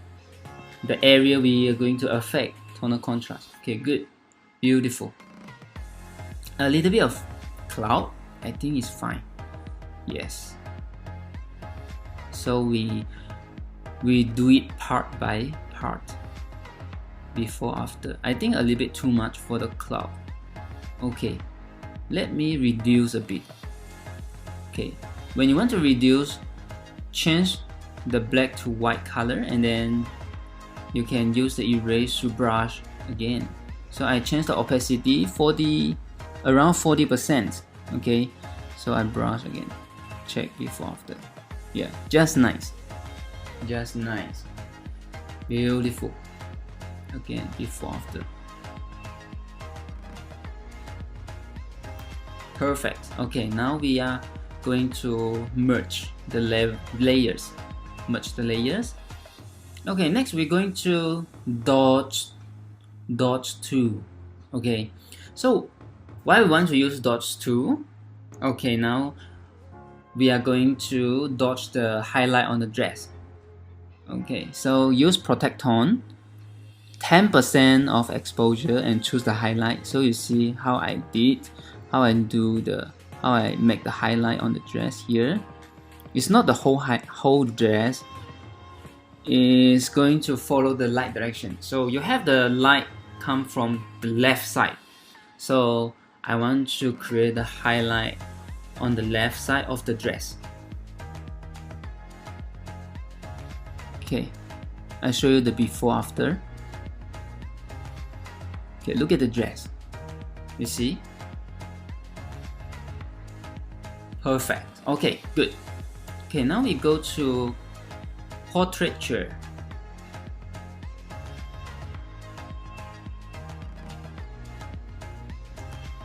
the area we are going to affect tonal contrast. Okay, good, beautiful. A little bit of cloud, I think is fine. Yes, so we do it part by part. before after. I think a little bit too much for the cloud. Okay, let me reduce a bit. Okay, when you want to reduce, change the black to white color, and then you can use the erase to brush again. So I changed the opacity around 40%. Okay, so I brush again, check before after. Yeah, just nice, just nice, beautiful. Again, before after. Perfect. Okay, now we are going to merge the layers. Merge the layers. Okay, next we're going to dodge tool. Okay, so why we want to use dodge tool? Okay, now we are going to dodge the highlight on the dress. Okay, so use protect tone, 10% of exposure, and choose the highlight. So you see how I make the highlight on the dress here. It's not the whole dress. It's going to follow the light direction. So you have the light come from the left side. So I want to create the highlight on the left side of the dress. Okay, I show you the before after. Okay, look at the dress. You see? Perfect. Okay, good. Okay, now we go to portraiture.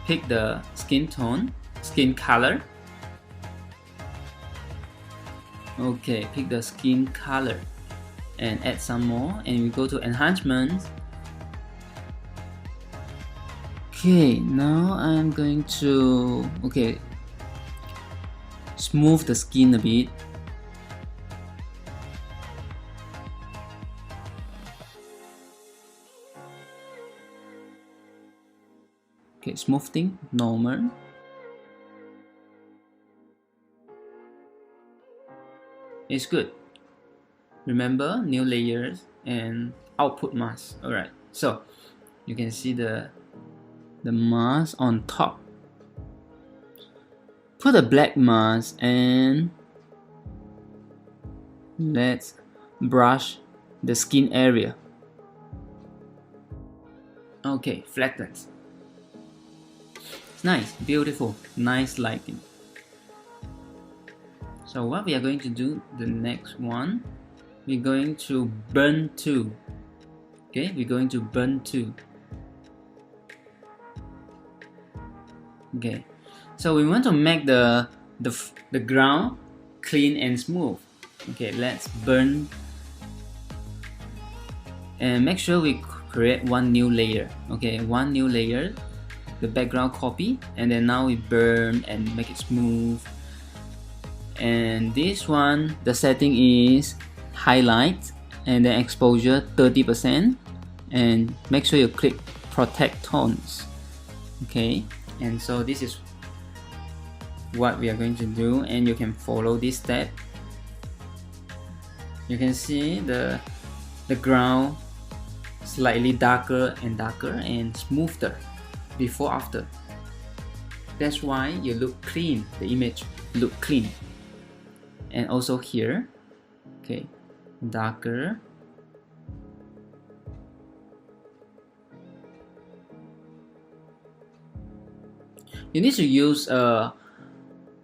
Pick the skin tone, skin color. Okay, pick the skin color and add some more, and we go to enhancements. Okay, now I'm going to smooth the skin a bit. Okay, smoothing, normal. It's good. Remember, new layers and output mask. Alright, so you can see the mask on top. Put a black mask and let's brush the skin area. Okay, flattens. It's nice, beautiful, nice lighting. So what we are going to do, the next one, we're going to burn to. Okay, we're going to burn to. Okay, so we want to make the ground clean and smooth. Okay, let's burn and make sure we create one new layer. Okay, one new layer, the background copy, and then now we burn and make it smooth. And this one, the setting is highlight and then exposure 30%, and make sure you click protect tones. Okay, and so this is what we are going to do, and you can follow this step. You can see the ground slightly darker and darker and smoother before after. That's why you look clean, the image look clean. And also here, okay, darker. You need to use a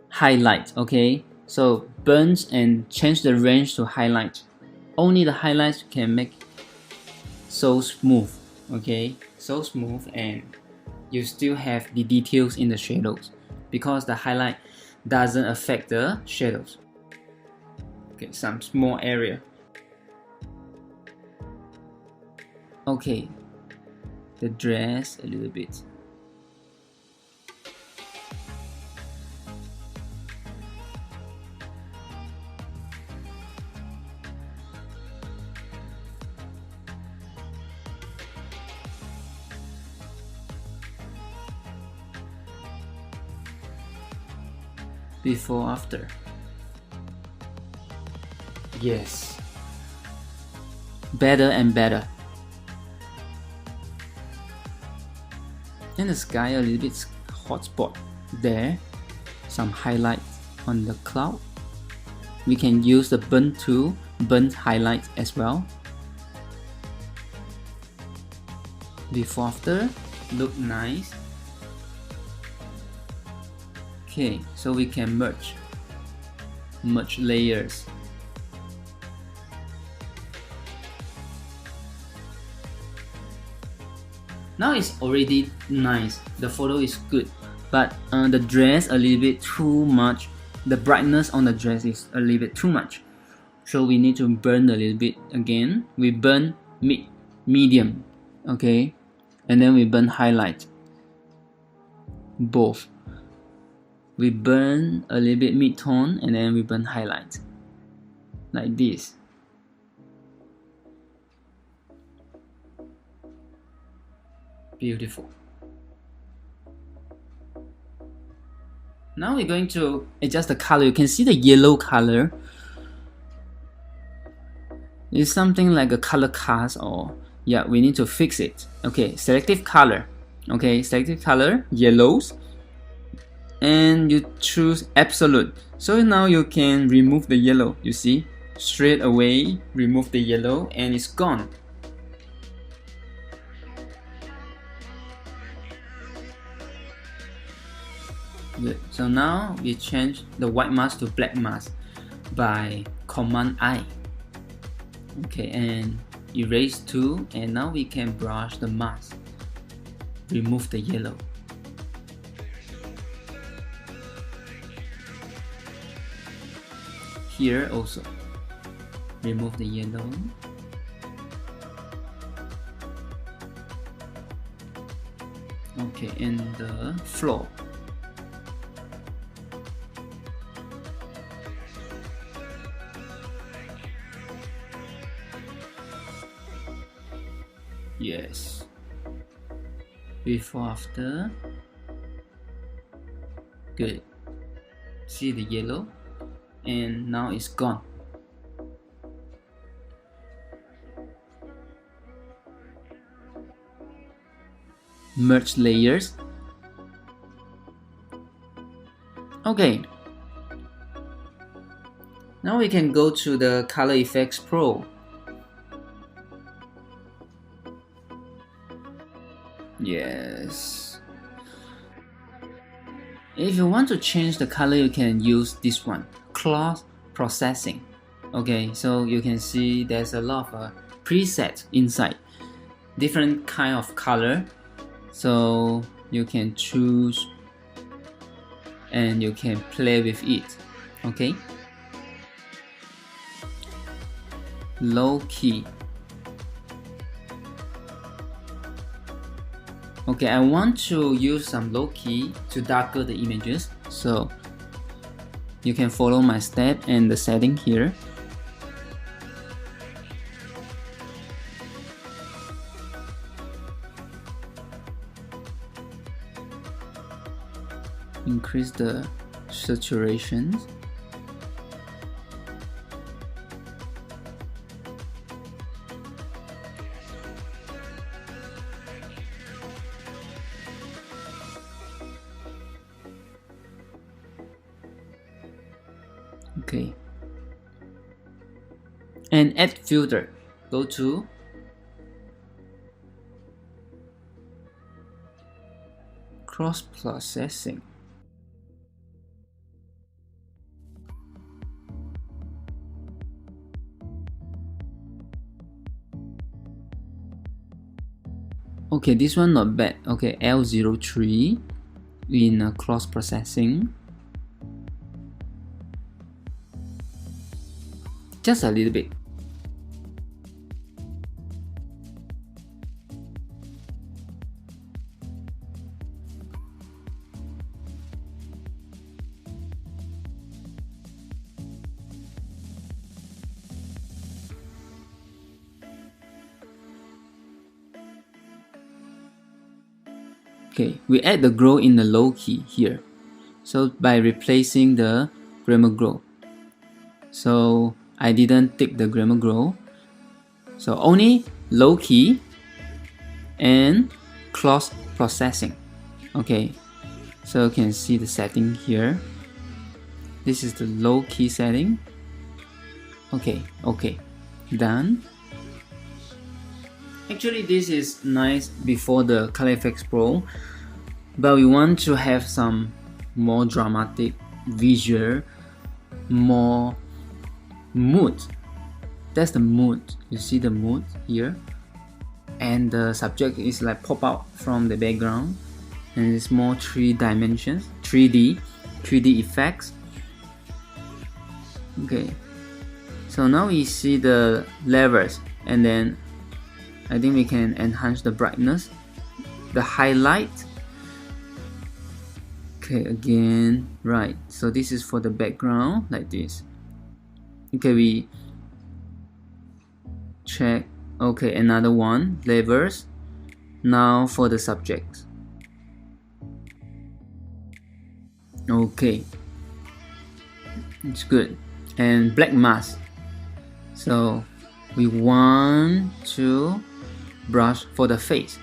highlight. Okay, so burn and change the range to highlight. Only the highlights can make so smooth. Okay, so smooth, and you still have the details in the shadows because the highlight doesn't affect the shadows. Okay, some small area. Okay, the dress a little bit. Before after. Yes, better and better. and the sky a little bit hot spot there, some highlights on the cloud. We can use the burn tool, burn highlights as well. Before after, look nice. Okay, so we can merge layers. Now it's already nice, the photo is good, but the dress a little bit too much. The brightness on the dress is a little bit too much, so we need to burn a little bit again. We burn medium, okay, and then we burn highlight, both. We burn a little bit mid-tone and then we burn highlight, like this. Beautiful. Now we're going to adjust the color. You can see the yellow color. It's something like a color cast, or yeah, we need to fix it. Okay, selective color. Okay, selective color, yellows, and you choose absolute. So now you can remove the yellow. You see, straight away remove the yellow and it's gone. Good. So now we change the white mask to black mask by Command I. Okay, and erase tool, and now we can brush the mask. Remove the yellow. Here also, remove the yellow. Okay, and the floor. Yes. Before, after. Good. See the yellow? And now it's gone. Merge layers. Okay. Now we can go to the Color Effects Pro. Yes. If you want to change the color, you can use this one, cross processing. Okay, so you can see there's a lot of presets inside, different kind of color. So you can choose and you can play with it. Okay. Low key. Okay, I want to use some low key to darken the images, so you can follow my step and the setting here. Increase the saturation. Okay, and add filter. Go to cross processing. Okay, this one not bad. Okay, L03 in cross processing. Just a little bit. Okay, we add the glow in the low key here. So by replacing the grammar glow. So I didn't take the grammar glow. So only low key and cross processing. Okay, so you can see the setting here. This is the low key setting. Okay, done. Actually, this is nice before the Color Efex Pro, but we want to have some more dramatic visual, more mood. That's the mood. You see the mood here, and the subject is like pop out from the background, and it's more 3 dimensions, 3D effects. Okay, so now we see the levels, and then I think we can enhance the brightness, the highlight. Okay, again, right, so this is for the background, like this. Okay, we check. Okay, another one, levels. Now for the subject. Okay, it's good. And black mask, so we want to brush for the face,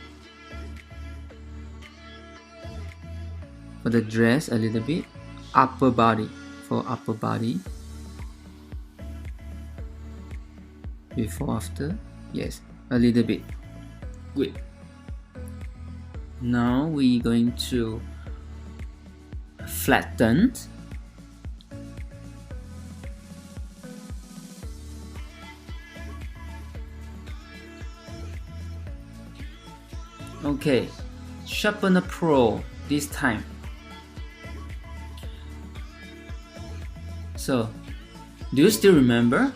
for the dress a little bit, upper body, for upper body, before after, yes, a little bit, good. Now we're going to flatten. Okay, Sharpener Pro this time. So, do you still remember?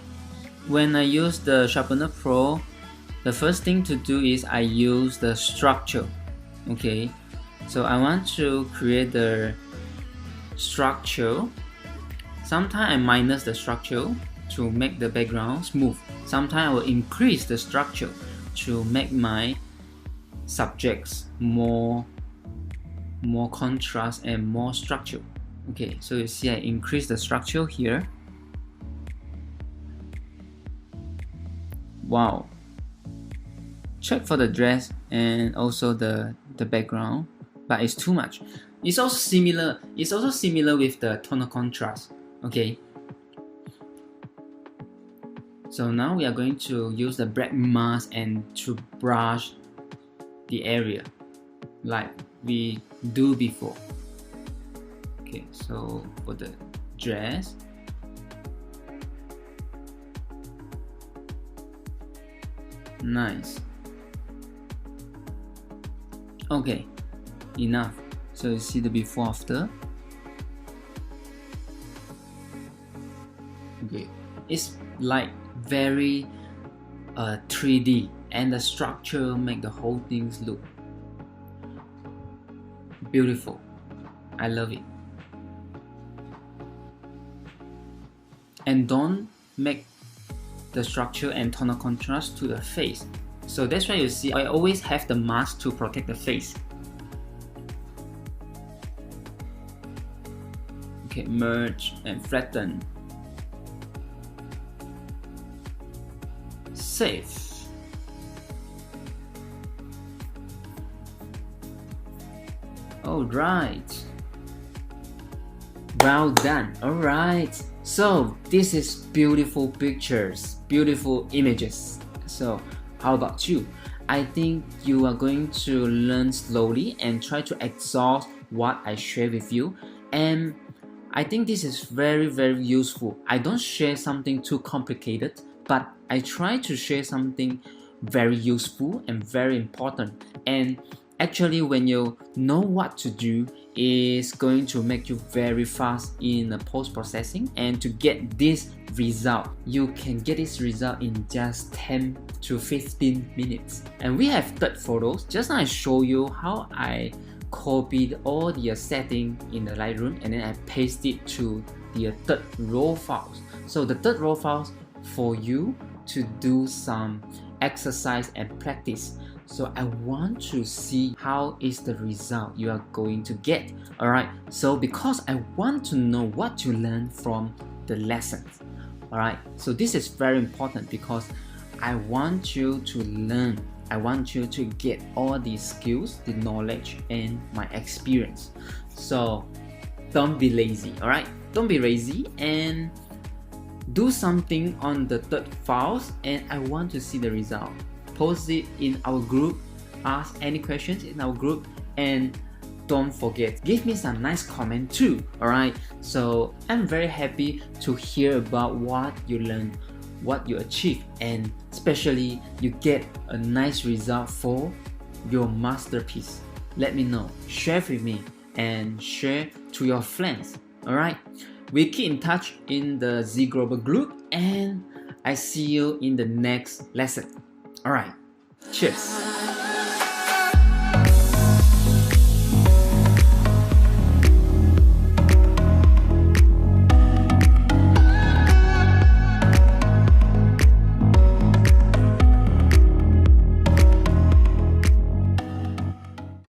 When I use the Sharpener Pro, the first thing to do is I use the structure. Okay, so I want to create the structure. Sometimes I minus the structure to make the background smooth. Sometimes I will increase the structure to make my subjects more contrast and more structure. Okay, so you see I increase the structure here. Wow, check for the dress and also the background, but it's too much. It's also similar with the tone of contrast. Okay, so now we are going to use the black mask and to brush the area like we do before. Okay, so for the dress, nice. Okay, enough. So you see the before after. Okay, it's like very 3D, and the structure make the whole things look beautiful. I love it. And don't make the structure and tone of contrast to the face. So that's why you see I always have the mask to protect the face. Okay, merge and flatten. Save. Alright. Well done. Alright. So this is beautiful pictures, beautiful images. So how about you? I think you are going to learn slowly and try to exhaust what I share with you. And I think this is very useful. I don't share something too complicated, but I try to share something very useful and very important. And actually, when you know what to do, is going to make you very fast in the post-processing. And to get this result, you can get this result in just 10 to 15 minutes. And we have third photos. Just now I show you how I copied all the setting in the Lightroom and then I paste it to the third raw files. So the third raw files for you to do some exercise and practice. So I want to see how is the result you are going to get. Alright, so because I want to know what you learn from the lessons. Alright, so this is very important because I want you to learn. I want you to get all these skills, the knowledge, and my experience. So don't be lazy, alright? Don't be lazy and do something on the third files, and I want to see the result. Post it in our group, ask any questions in our group, and don't forget, give me some nice comment too, alright? So I'm very happy to hear about what you learned, what you achieve, and especially you get a nice result for your masterpiece. Let me know, share with me, and share to your friends, alright? We keep in touch in the Z Global group, and I see you in the next lesson. Alright, cheers!